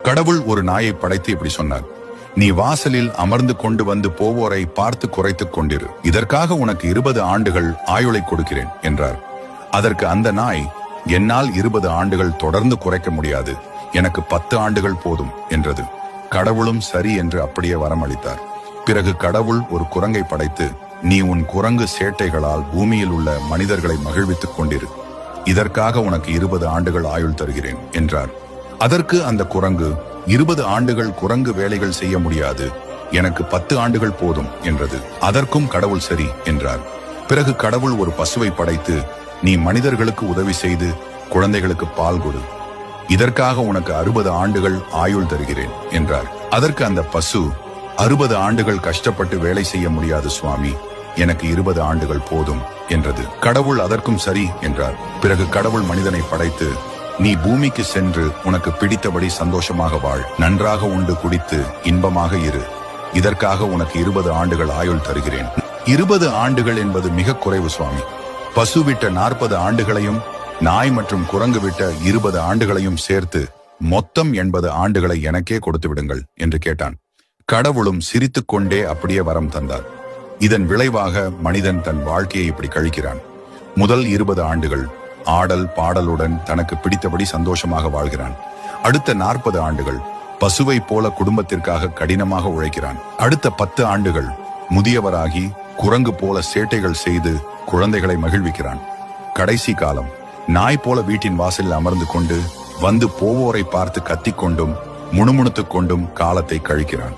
கடவுள் ஒரு நாயை படைத்து இப்படி சொன்னார், நீ வாசலில் அமர்ந்து கொண்டு வந்து போவோரை பார்த்து குறைத்துக் கொண்டிரு, இதற்காக உனக்கு 20 ஆண்டுகள் ஆயுளை கொடுக்கிறேன் என்றார். அதற்கு அந்த நாய், என்னால் 20 ஆண்டுகள் தொடர்ந்து குறைக்க முடியாது, எனக்கு 10 ஆண்டுகள் போதும் என்றது. கடவுளும் சரி என்று அப்படியே வரமளித்தார். பிறகு கடவுள் ஒரு குரங்கை படைத்து, நீ உன் குரங்கு சேட்டைகளால் பூமியில் உள்ள மனிதர்களை மகிழ்வித்துக் கொண்டிரு, இதற்காக உனக்கு 20 ஆண்டுகள் ஆயுள் தருகிறேன் என்றார். அதற்கு அந்த குரங்கு, 20 ஆண்டுகள் குரங்கு வேலைகள் செய்ய முடியாது, எனக்கு 10 ஆண்டுகள் போதும் என்றது. அதற்கும் கடவுள் சரி என்றார். பிறகு கடவுள் ஒரு பசுவை படைத்து, நீ மனிதர்களுக்கு உதவி செய்து குழந்தைகளுக்கு பால் கொடு, இதற்காக உனக்கு 60 ஆண்டுகள் ஆயுள் தருகிறேன் என்றார். அதற்கு அந்த பசு, 60 ஆண்டுகள் கஷ்டப்பட்டு வேலை செய்ய முடியாது சுவாமி, எனக்கு 20 ஆண்டுகள் போதும் என்றது. கடவுள் அதற்கும் சரி என்றார். பிறகு கடவுள் மனிதனை படைத்து, நீ பூமிக்கு சென்று உனக்கு பிடித்தபடி சந்தோஷமாக வாழ், நன்றாக உண்டு குடித்து இன்பமாக இரு, இதற்காக உனக்கு 20 ஆண்டுகள் ஆயுள் தருகிறேன். 20 ஆண்டுகள் என்பது மிக குறைவு சுவாமி, பசு விட்ட 40 ஆண்டுகளையும் நாய் மற்றும் குரங்கு விட்ட 20 ஆண்டுகளையும் சேர்த்து மொத்தம் 80 ஆண்டுகளை எனக்கே கொடுத்து விடுங்கள் என்று கேட்டான். கடவுளும் சிரித்துக் கொண்டே அப்படியே வரம் தந்தார். இதன் விளைவாக மனிதன் தன் வாழ்க்கையை இப்படி கழிக்கிறான். முதல் 20 ஆண்டுகள் ஆடல் பாடலுடன் தனக்கு பிடித்தபடி சந்தோஷமாக வாழ்கிறான். அடுத்த 40 ஆண்டுகள் பசுவை போல குடும்பத்திற்காக கடினமாக உழைக்கிறான். அடுத்த 10 ஆண்டுகள் முதியவராகி குரங்கு போல சேட்டைகள் செய்து குழந்தைகளை மகிழ்விக்கிறான். கடைசி காலம் நாய் போல வீட்டின் வாசலில் அமர்ந்து கொண்டு வந்து போவோரை பார்த்து கத்திக்கொண்டும் முணுமுணுத்துக் கொண்டும் காலத்தை கழிக்கிறான்.